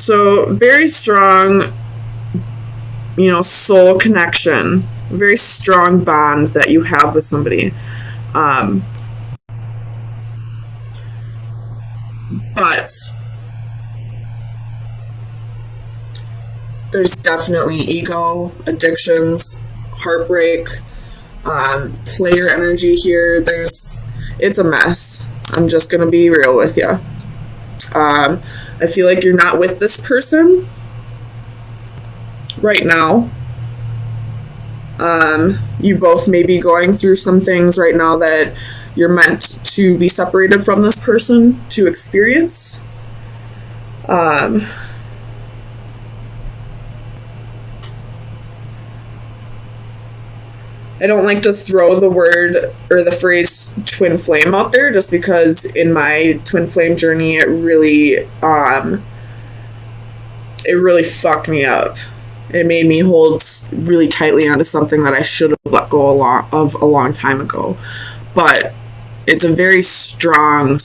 So very strong, soul connection, very strong bond that you have with somebody. But there's definitely ego, addictions, heartbreak, player energy here. It's a mess. I'm just going to be real with you. I feel like you're not with this person right now. You both may be going through some things right now that you're meant to be separated from this person to experience. I don't like to throw the word or the phrase twin flame out there just because in my twin flame journey it really fucked me up. It made me hold really tightly onto something that I should have let go a long time ago. But it's a very strong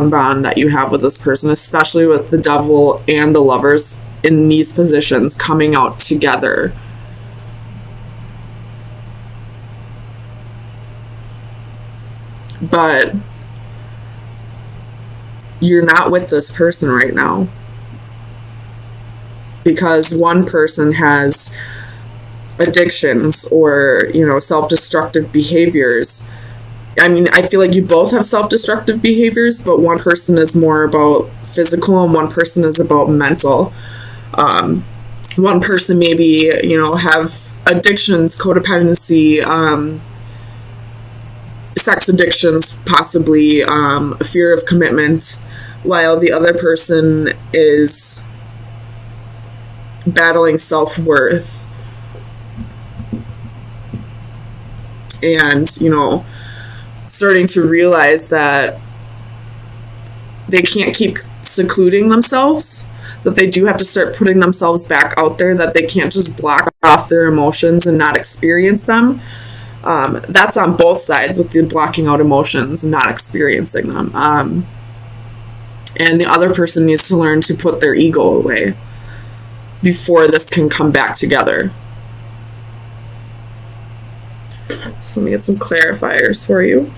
bond that you have with this person, especially with the devil and the lovers in these positions coming out together. But you're not with this person right now because one person has addictions or, self-destructive behaviors. I mean, I feel like you both have self-destructive behaviors, but one person is more about physical and one person is about mental. One person maybe, have addictions, codependency, sex addictions, possibly a fear of commitment, while the other person is battling self-worth and, starting to realize that they can't keep secluding themselves, that they do have to start putting themselves back out there, that they can't just block off their emotions and not experience them. That's on both sides with the blocking out emotions and not experiencing them. And the other person needs to learn to put their ego away before this can come back together. So let me get some clarifiers for you.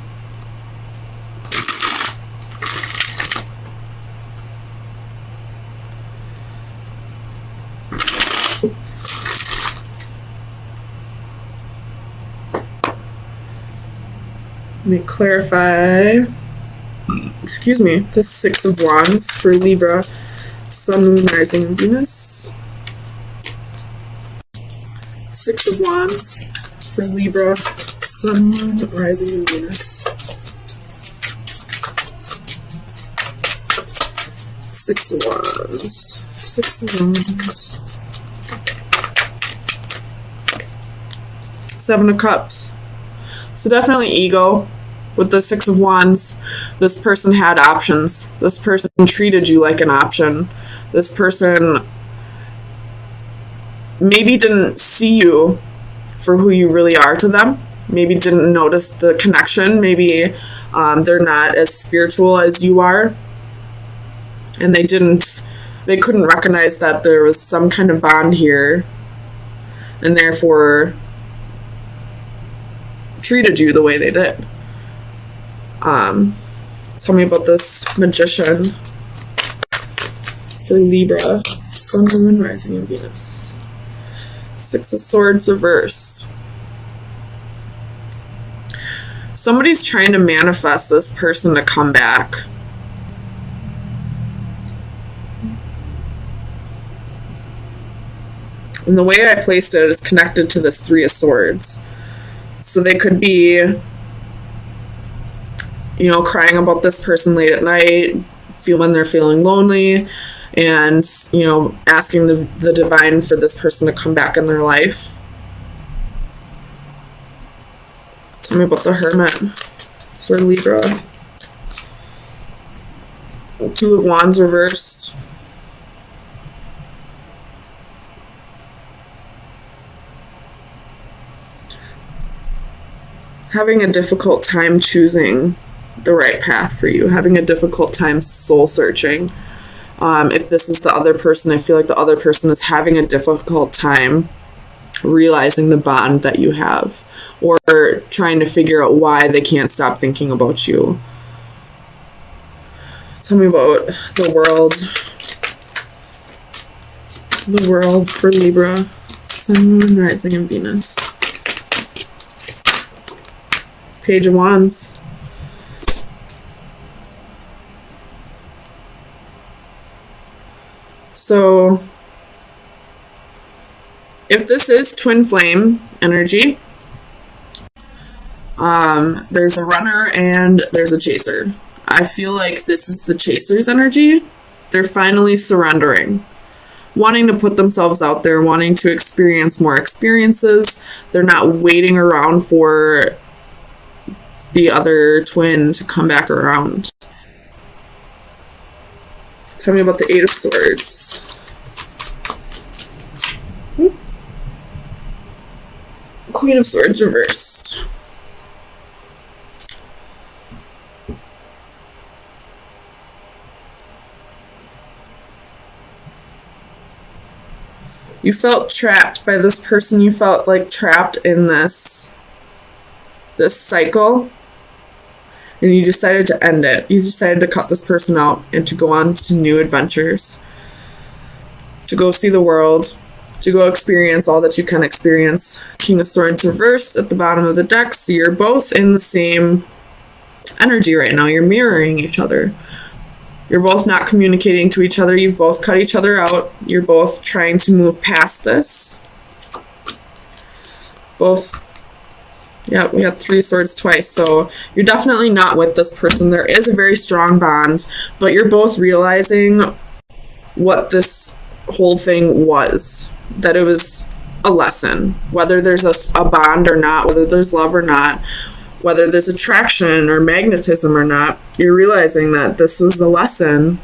Let me clarify, the Six of Wands for Libra, Sun, Moon, Rising, and Venus. Six of Wands for Libra, Sun, Moon, Rising, and Venus. Six of Wands. Six of Wands. Seven of Cups. So definitely ego. With the Six of Wands, this person had options. This person treated you like an option. This person maybe didn't see you for who you really are to them. Maybe didn't notice the connection. Maybe they're not as spiritual as you are. And they couldn't recognize that there was some kind of bond here. And therefore treated you the way they did. Tell me about this Magician for Libra, Sun, Moon, Rising, and Venus. Six of Swords reversed. Somebody's trying to manifest this person to come back. And the way I placed it is connected to this Three of Swords. So they could be, crying about this person late at night, when they're feeling lonely, and, asking the divine for this person to come back in their life. Tell me about the Hermit for Libra. Two of Wands reversed. Having a difficult time choosing the right path for you, having a difficult time soul searching. If this is the other person, I feel like the other person is having a difficult time realizing the bond that you have, or trying to figure out why they can't stop thinking about you. Tell me about the world. The world for Libra, Sun, Moon, Rising, and Venus. Page of Wands. So, if this is twin flame energy, there's a runner and there's a chaser. I feel like this is the chaser's energy. They're finally surrendering, wanting to put themselves out there, wanting to experience more experiences. They're not waiting around for the other twin to come back around. Tell me about the Eight of Swords. Queen of Swords reversed. You felt trapped by this person. You felt like trapped in this cycle. And you decided to end it. You decided to cut this person out and to go on to new adventures. To go see the world. To go experience all that you can experience. King of Swords reversed at the bottom of the deck. So you're both in the same energy right now. You're mirroring each other. You're both not communicating to each other. You've both cut each other out. You're both trying to move past this. Both. Yeah, we had 3 swords twice, so you're definitely not with this person. There is a very strong bond, but you're both realizing what this whole thing was. That it was a lesson. Whether there's a bond or not, whether there's love or not, whether there's attraction or magnetism or not, you're realizing that this was a lesson,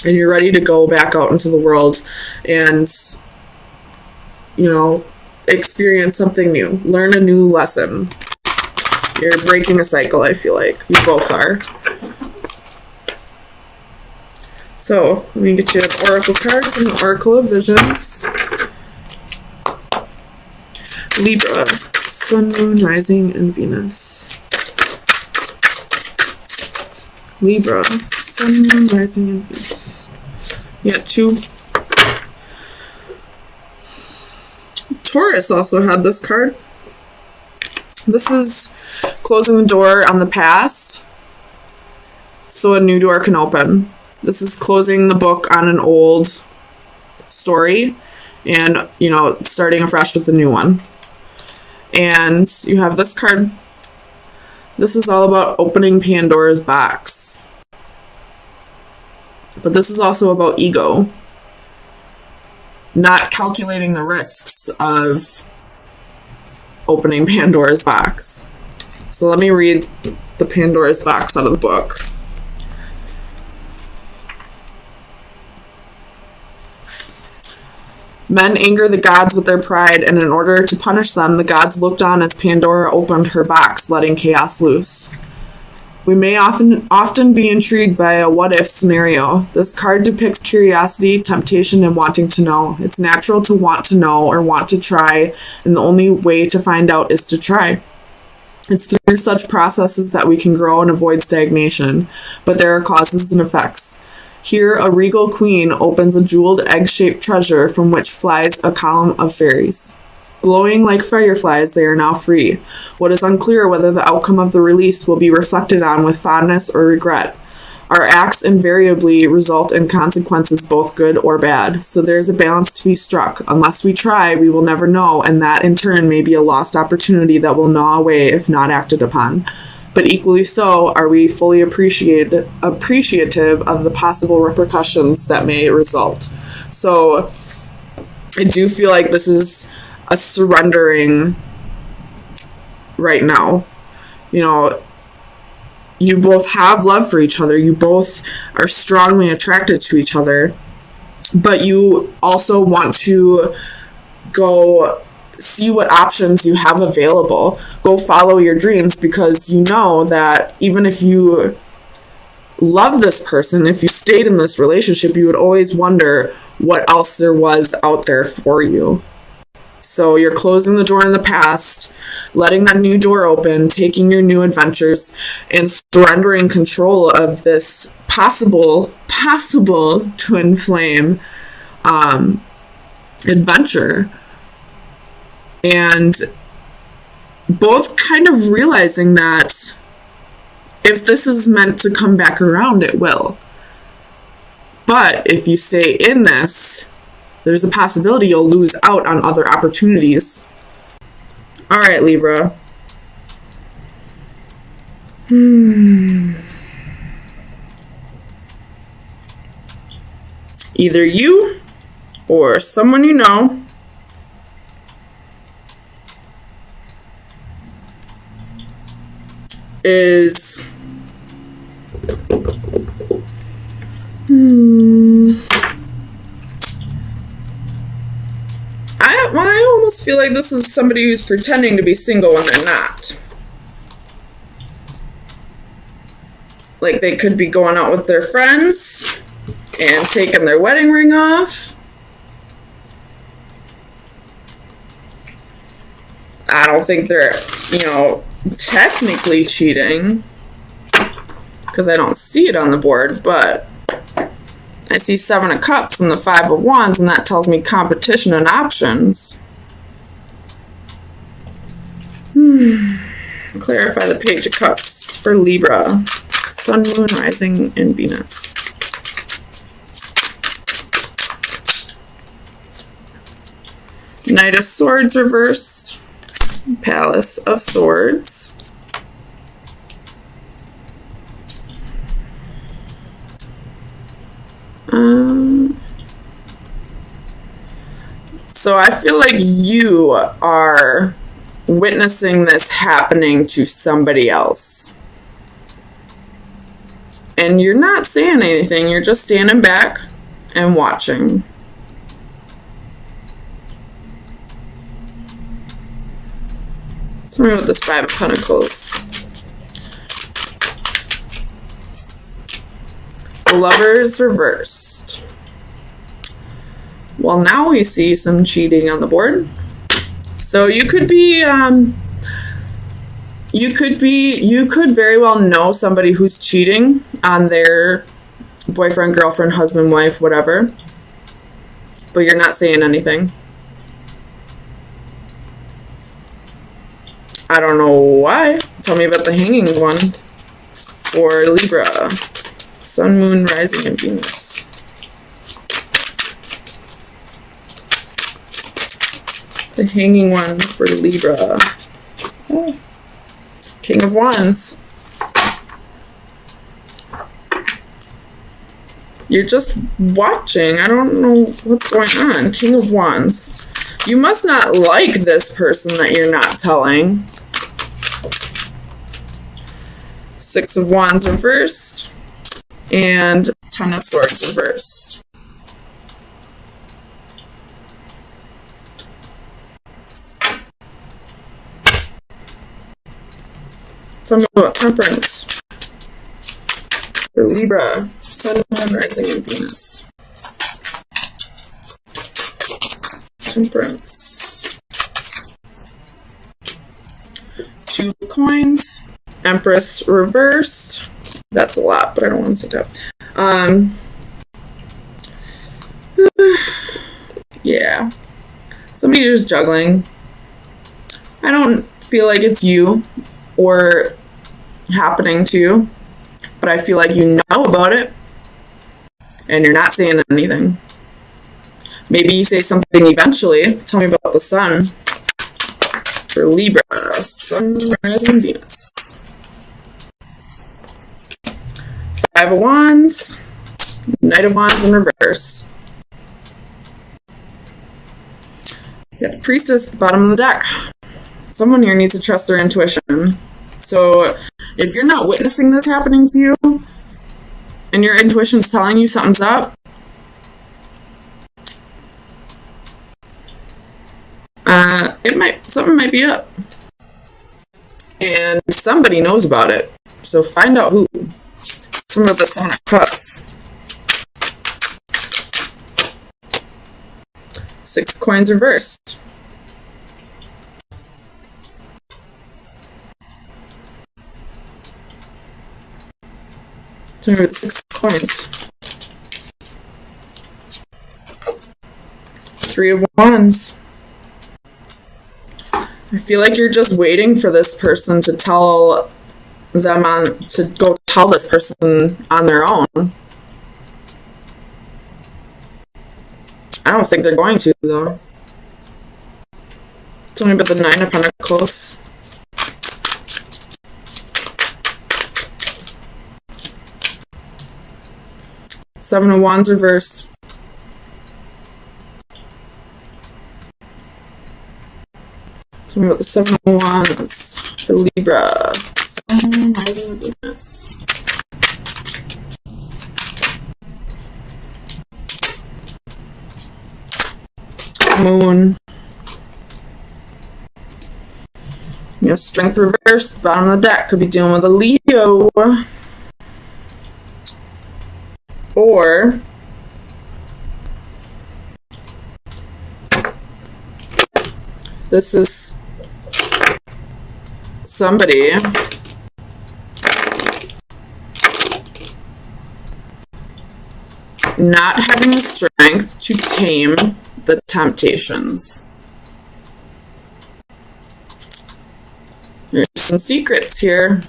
and you're ready to go back out into the world and, you know, experience something new, learn a new lesson. You're breaking a cycle, I feel like. You both are. So, let me get you an oracle card from the Oracle of Visions. Libra, Sun, Moon, Rising, and Venus. Libra, Sun, Moon, Rising, and Venus. You got 2. Taurus also had this card. This is closing the door on the past so a new door can open. This is closing the book on an old story and, you know, starting afresh with a new one. And you have this card. This is all about opening Pandora's box. But this is also about ego. Not calculating the risks of opening Pandora's box. So let me read the Pandora's box out of the book. Men anger the gods with their pride, and in order to punish them, the gods looked on as Pandora opened her box, letting chaos loose. We may often be intrigued by a what-if scenario. This card depicts curiosity, temptation, and wanting to know. It's natural to want to know or want to try, and the only way to find out is to try. It's through such processes that we can grow and avoid stagnation, but there are causes and effects. Here, a regal queen opens a jeweled egg-shaped treasure from which flies a column of fairies. Glowing like fireflies, they are now free. What is unclear whether the outcome of the release will be reflected on with fondness or regret. Our acts invariably result in consequences both good or bad, so there is a balance to be struck. Unless we try, we will never know, and that in turn may be a lost opportunity that will gnaw away if not acted upon. But equally so, are we fully appreciative of the possible repercussions that may result. So I do feel like this is a surrendering right now. You know, you both have love for each other. You both are strongly attracted to each other. But you also want to go see what options you have available. Go follow your dreams, because you know that even if you love this person, if you stayed in this relationship, you would always wonder what else there was out there for you. So you're closing the door in the past, letting that new door open, taking your new adventures, and surrendering control of this possible twin flame adventure. And both kind of realizing that if this is meant to come back around, it will. But if you stay in this, there's a possibility you'll lose out on other opportunities. All right, Libra. Either you or someone you know is I almost feel like this is somebody who's pretending to be single when they're not. Like they could be going out with their friends and taking their wedding ring off. I don't think they're, technically cheating, because I don't see it on the board, but I see 7 of Cups and the 5 of Wands, and that tells me competition and options. Clarify the Page of Cups for Libra. Sun, Moon, Rising, and Venus. Knight of Swords reversed. Palace of Swords. So I feel like you are witnessing this happening to somebody else. And you're not saying anything, you're just standing back and watching. Tell me about this 5 of Pentacles. The Lovers reversed. Well, now we see some cheating on the board. So you could very well know somebody who's cheating on their boyfriend, girlfriend, husband, wife, whatever. But you're not saying anything. I don't know why. Tell me about the Hanging one for Libra. Sun, Moon, Rising, and Venus. The Hanging one for Libra. Oh. King of Wands. You're just watching. I don't know what's going on. King of Wands. You must not like this person that you're not telling. 6 of Wands reversed. And 10 of Swords reversed. Tell me about Temperance. For Libra, Sun, Moon, Rising, and Venus. Temperance. 2 of Coins. Empress reversed. That's a lot, but I don't want to take that. Yeah. Somebody who's juggling. I don't feel like it's you or happening to you, but I feel like you know about it and you're not saying anything. Maybe you say something eventually. Tell me about the Sun for Libra. Sun, Rising, Venus. 5 of Wands. Knight of Wands in reverse. You got the Priestess at the bottom of the deck. Someone here needs to trust their intuition. So if you're not witnessing this happening to you and your intuition's telling you something's up, something might be up. And somebody knows about it. So find out who. Tell me about the Seven of Cups. 6 coins reversed. Tell me about the 6 coins. 3 of Wands. I feel like you're just waiting for this person to tell them to go tell this person on their own. I don't think they're going to, though. Tell me about the 9 of Pentacles. Seven of Wands reversed. Tell me about the 7 of Wands for Libra. Sun, rising, Venus. Moon. You have Strength reversed. Bottom of the deck could be dealing with a Leo. Or this is somebody not having the strength to tame the temptations. There's some secrets here.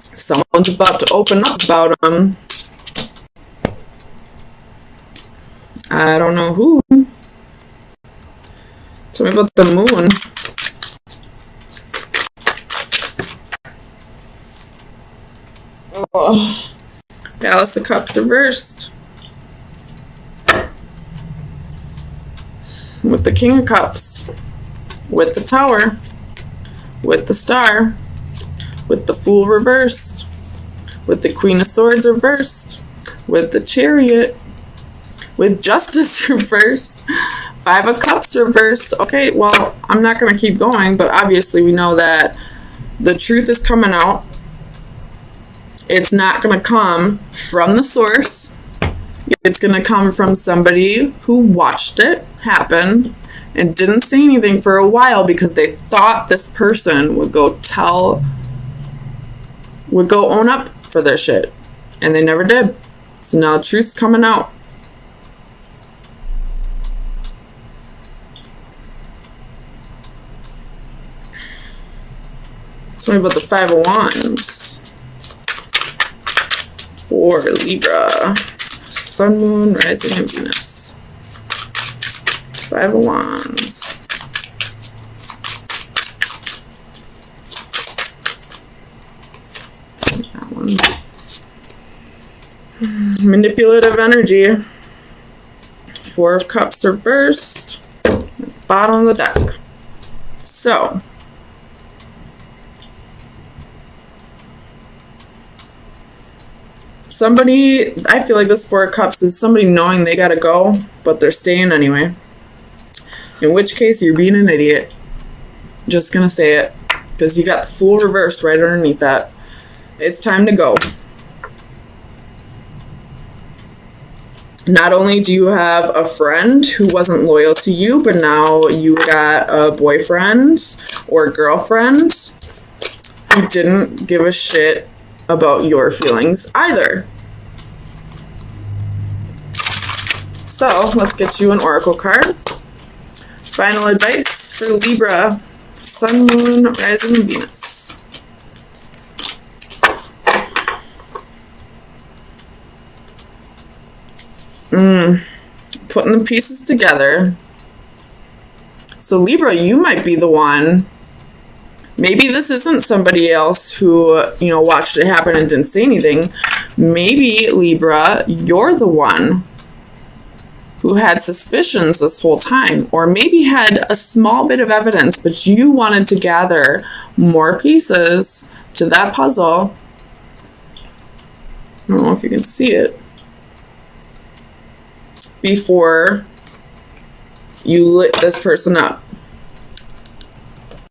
Someone's about to open up about them. I don't know who. Tell me about the moon. Oh. Palace of Cups reversed. With the King of Cups. With the Tower. With the Star. With the Fool reversed. With the Queen of Swords reversed. With the Chariot. With Justice reversed. 5 of Cups reversed. Okay, well, I'm not going to keep going, but obviously we know that the truth is coming out. It's not going to come from the source. It's going to come from somebody who watched it happen and didn't say anything for a while because they thought this person would go own up for their shit. And they never did. So now the truth's coming out. Tell me about the 5 of Wands for Libra. Sun, Moon, Rising, and Venus. 5 of Wands. That one. Manipulative energy. 4 of Cups reversed. Bottom of the deck. So, somebody, I feel like this 4 of Cups is somebody knowing they gotta go, but they're staying anyway. In which case, you're being an idiot. Just gonna say it. Because you got the Fool reversed right underneath that. It's time to go. Not only do you have a friend who wasn't loyal to you, but now you got a boyfriend or girlfriend who didn't give a shit about your feelings either. So let's get you an oracle card. Final advice for Libra, Sun, Moon, Rising, and Venus. Putting the pieces together. So Libra, you might be the one. Maybe this isn't somebody else who, watched it happen and didn't say anything. Maybe, Libra, you're the one who had suspicions this whole time. Or maybe had a small bit of evidence, but you wanted to gather more pieces to that puzzle. I don't know if you can see it. Before you lit this person up.